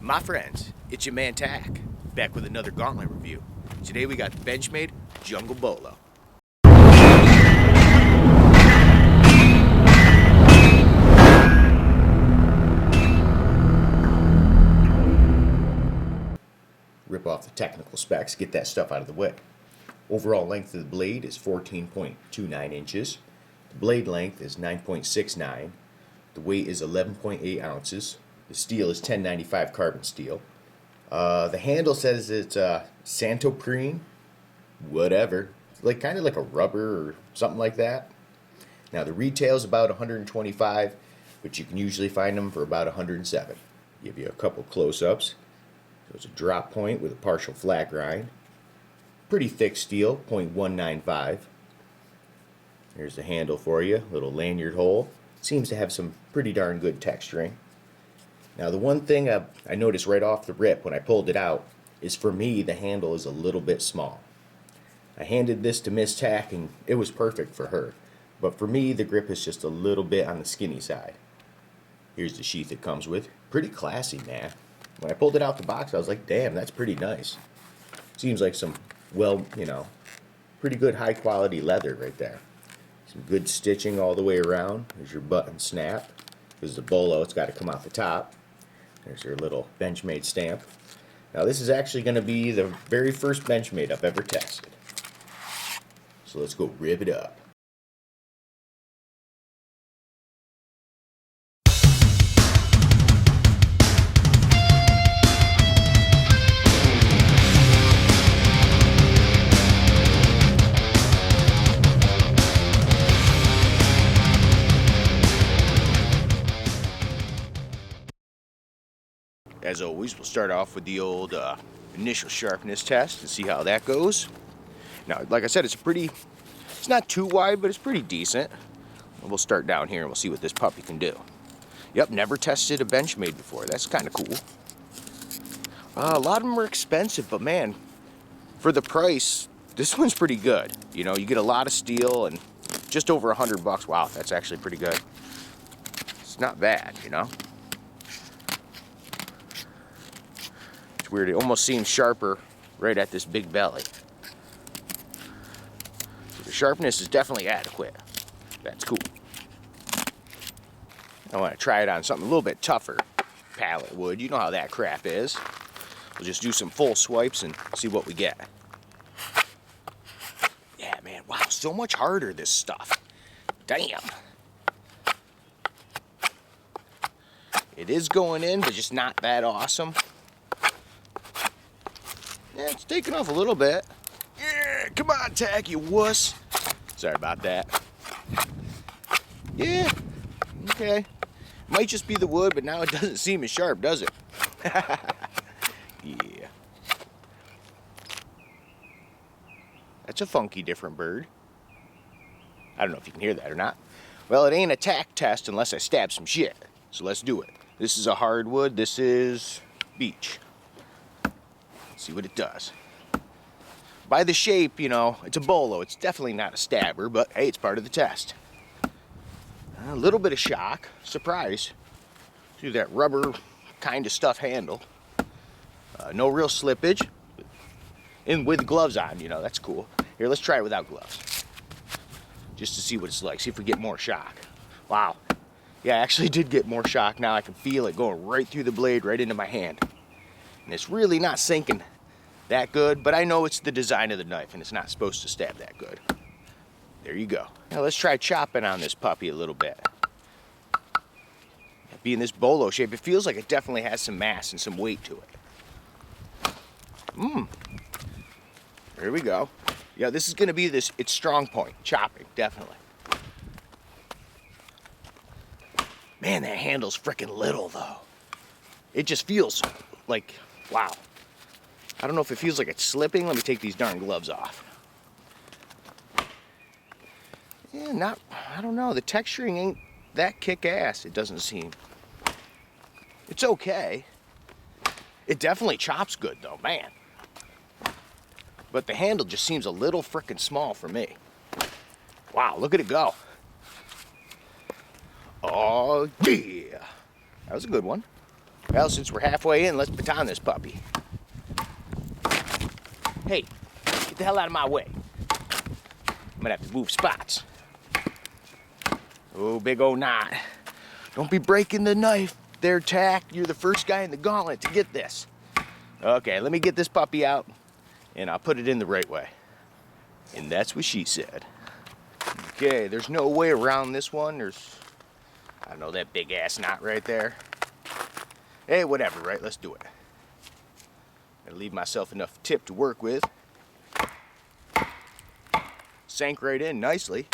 My friends, it's your man Tack, back with another Gauntlet review. Today we got the Benchmade Jungle Bolo. Rip off the technical specs, get that stuff out of the way. Overall length of the blade is 14.29 inches. The blade length is 9.69. The weight is 11.8 ounces. The steel is 1095 carbon steel. The handle says it's Santoprene, whatever. Like kind of like a rubber or something like that. Now the retail is about 125, but you can usually find them for about 107. Give you a couple close-ups. So it's a drop point with a partial flat grind. Pretty thick steel, 0.195. Here's the handle for you, little lanyard hole. Seems to have some pretty darn good texturing. Now the one thing I noticed right off the rip when I pulled it out is for me the handle is a little bit small. I handed this to Miss Tack and it was perfect for her. But for me the grip is just a little bit on the skinny side. Here's the sheath it comes with. Pretty classy, man. When I pulled it out the box I was like, damn, that's pretty nice. Seems like some, well, pretty good high quality leather right there. Some good stitching all the way around. There's your button snap. This is a Bolo, it's got to come out the top. There's your little Benchmade stamp. Now this is actually going to be the very first Benchmade I've ever tested. So let's go rip it up. As always, we'll start off with the old initial sharpness test and see how that goes. Now, like I said, it's not too wide, but it's pretty decent. We'll start down here and we'll see what this puppy can do. Yep, never tested a Benchmade before. That's kind of cool. A lot of them are expensive, but man, for the price, this one's pretty good. You get a lot of steel and just over $100. Wow, that's actually pretty good. It's not bad, It's weird, it almost seems sharper right at this big belly. So the sharpness is definitely adequate. That's cool. I want to try it on something a little bit tougher. Pallet wood, you know how that crap is. We'll just do some full swipes and see what we get. Yeah, man, wow, so much harder this stuff. Damn. It is going in, but just not that awesome. Yeah, it's taking off a little bit. Yeah, come on, Tack, you wuss. Sorry about that. Yeah, okay. Might just be the wood, but now it doesn't seem as sharp, does it? Yeah. That's a funky different bird. I don't know if you can hear that or not. Well, it ain't a tack test unless I stab some shit. So let's do it. This is a hardwood. This is beech. Let's see what it does. By the shape, it's a Bolo. It's definitely not a stabber, but hey, it's part of the test. A little bit of shock. Surprise. See that rubber kind of stuff handle. No real slippage. And with gloves on, that's cool. Here, let's try it without gloves. Just to see what it's like. See if we get more shock. Wow. Yeah, I actually did get more shock now. I can feel it going right through the blade, right into my hand. And it's really not sinking that good, but I know it's the design of the knife and it's not supposed to stab that good. There you go. Now let's try chopping on this puppy a little bit. Being this Bolo shape, it feels like it definitely has some mass and some weight to it. There we go. Yeah, this is gonna be its strong point, chopping, definitely. Man, that handle's freaking little though. It just feels like, wow. I don't know if it feels like it's slipping. Let me take these darn gloves off. Yeah, I don't know. The texturing ain't that kick-ass, it doesn't seem. It's okay. It definitely chops good though, man. But the handle just seems a little frickin' small for me. Wow, look at it go. Oh, yeah. That was a good one. Well, since we're halfway in, let's baton this puppy. Hey, get the hell out of my way. I'm gonna have to move spots. Oh, big old knot. Don't be breaking the knife there, Tack. You're the first guy in the gauntlet to get this. Okay, let me get this puppy out, and I'll put it in the right way. And that's what she said. Okay, there's no way around this one. There's, I don't know, that big ass knot right there. Hey, whatever, right? Let's do it. Gotta leave myself enough tip to work with. Sank right in nicely.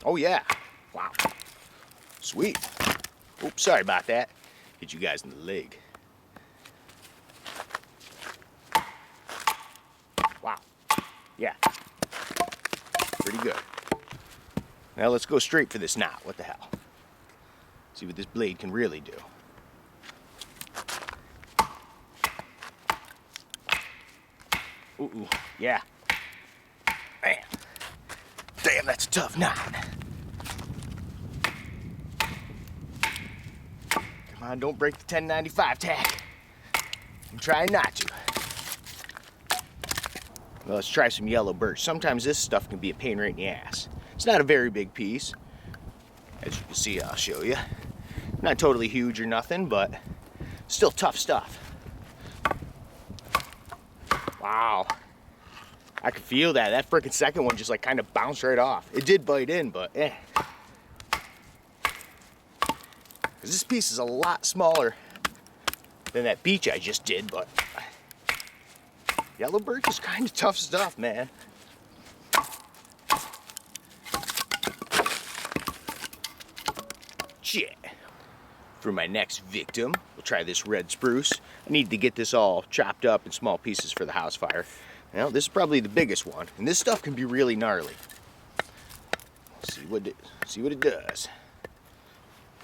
Oh yeah, wow, sweet. Oops, sorry about that. Hit you guys in the leg. Wow, yeah, pretty good. Now let's go straight for this knot. What the hell? See what this blade can really do. Ooh, yeah. Man. Damn, that's a tough knot. Come on, don't break the 1095 tack. I'm trying not to. Well, let's try some yellow birch. Sometimes this stuff can be a pain right in the ass. It's not a very big piece. As you can see, I'll show you. Not totally huge or nothing, but still tough stuff. Wow. I could feel that. That frickin' second one just like kind of bounced right off. It did bite in, but eh. Because this piece is a lot smaller than that beech I just did, but yellow birch is kind of tough stuff, man. Shit. For my next victim, we'll try this red spruce. I need to get this all chopped up in small pieces for the house fire. Now, this is probably the biggest one, and this stuff can be really gnarly. See what it does.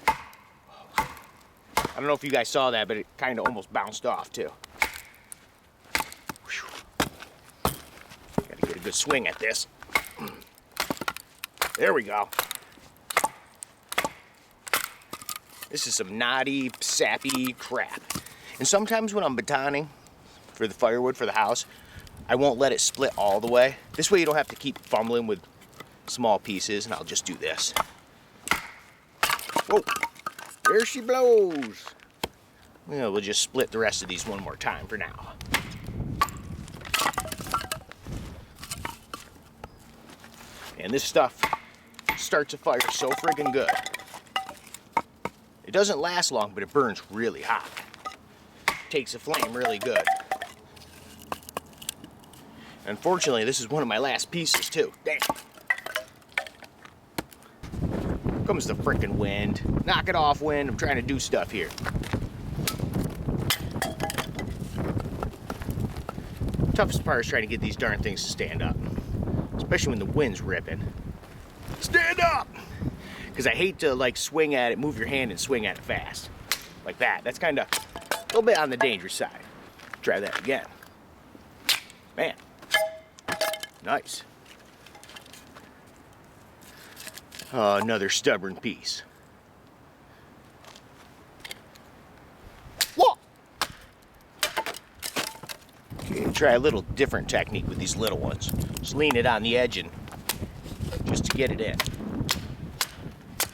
I don't know if you guys saw that, but it kind of almost bounced off too. Whew. Gotta get a good swing at this. There we go. This is some knotty, sappy crap. And sometimes when I'm batoning for the firewood for the house, I won't let it split all the way. This way you don't have to keep fumbling with small pieces, and I'll just do this. Whoa, there she blows. Well, we'll just split the rest of these one more time for now. And this stuff starts a fire so friggin' good. It doesn't last long, but it burns really hot. Takes a flame really good. Unfortunately, this is one of my last pieces too. Damn. Comes the frickin' wind. Knock it off, wind. I'm trying to do stuff here. Toughest part is trying to get these darn things to stand up. Especially when the wind's ripping. Stand up! Because I hate to like swing at it, move your hand and swing at it fast. Like that. That's kind of a little bit on the dangerous side. Try that again. Man. Nice. Oh, another stubborn piece. Whoa! Okay, try a little different technique with these little ones. Just lean it on the edge and just to get it in.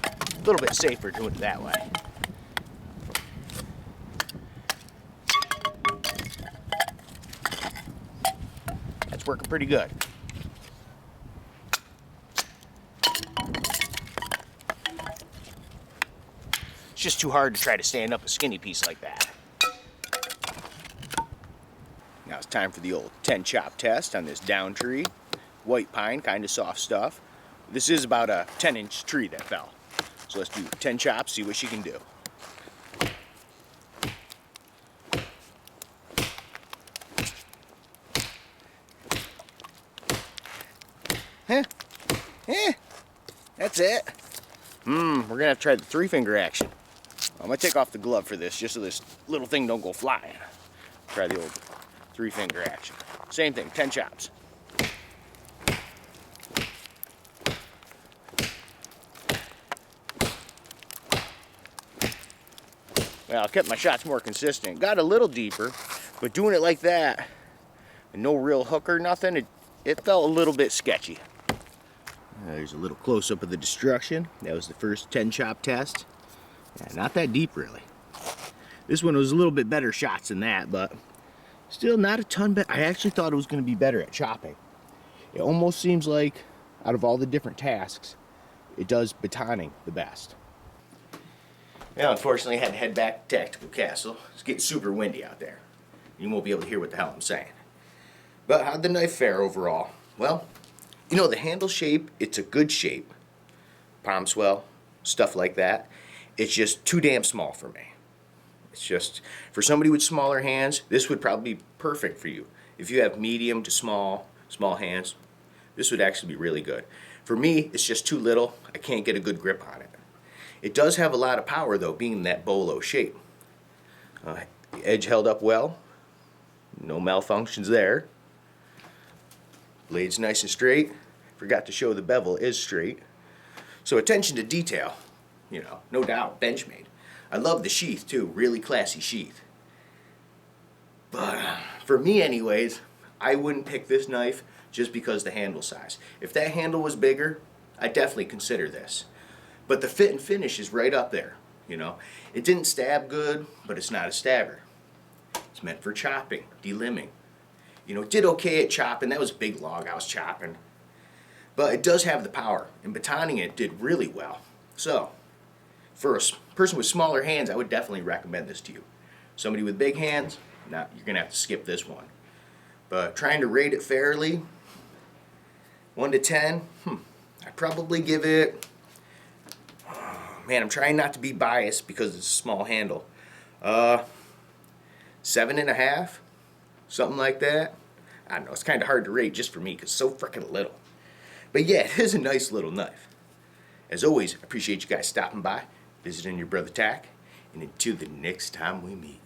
A little bit safer doing it that way. That's working pretty good. It's just too hard to try to stand up a skinny piece like that. Now it's time for the old 10 chop test on this down tree. White pine, kind of soft stuff. This is about a 10-inch tree that fell. So let's do 10 chops, see what she can do. Huh? Eh, that's it. We're gonna have to try the 3-finger action. I'm gonna take off the glove for this, just so this little thing don't go flying. Try the old 3-finger action. Same thing, 10 chops. Well, I kept my shots more consistent. Got a little deeper, but doing it like that, and no real hook or nothing, it felt a little bit sketchy. There's a little close-up of the destruction. That was the first 10 chop test. Yeah, not that deep, really. This one was a little bit better shots than that, but still not a ton better. I actually thought it was going to be better at chopping. It almost seems like, out of all the different tasks, it does batoning the best. Now, unfortunately, I had to head back to Tactical Castle. It's getting super windy out there. You won't be able to hear what the hell I'm saying. But how'd the knife fare overall? Well, you know, the handle shape, it's a good shape. Palm swell, stuff like that. It's just too damn small for me. It's just, for somebody with smaller hands, this would probably be perfect for you. If you have medium to small hands, this would actually be really good. For me, it's just too little. I can't get a good grip on it. It does have a lot of power, though, being in that Bolo shape. The edge held up well. No malfunctions there. Blade's nice and straight. Forgot to show the bevel is straight. So attention to detail, you know, no doubt, Benchmade. I love the sheath, too. Really classy sheath. But for me, anyways, I wouldn't pick this knife just because the handle size. If that handle was bigger, I'd definitely consider this. But the fit and finish is right up there, you know. It didn't stab good, but it's not a stabber. It's meant for chopping, delimbing. You know, it did okay at chopping. That was a big log I was chopping. But it does have the power, and batoning it did really well. So, for a person with smaller hands, I would definitely recommend this to you. Somebody with big hands, you're going to have to skip this one. But trying to rate it fairly, 1 to 10, I'd probably give it, man, I'm trying not to be biased because it's a small handle. 7.5, something like that. I don't know, it's kind of hard to rate just for me because it's so freaking little. But yeah, it is a nice little knife. As always, I appreciate you guys stopping by, visiting your brother Tack, and until the next time we meet.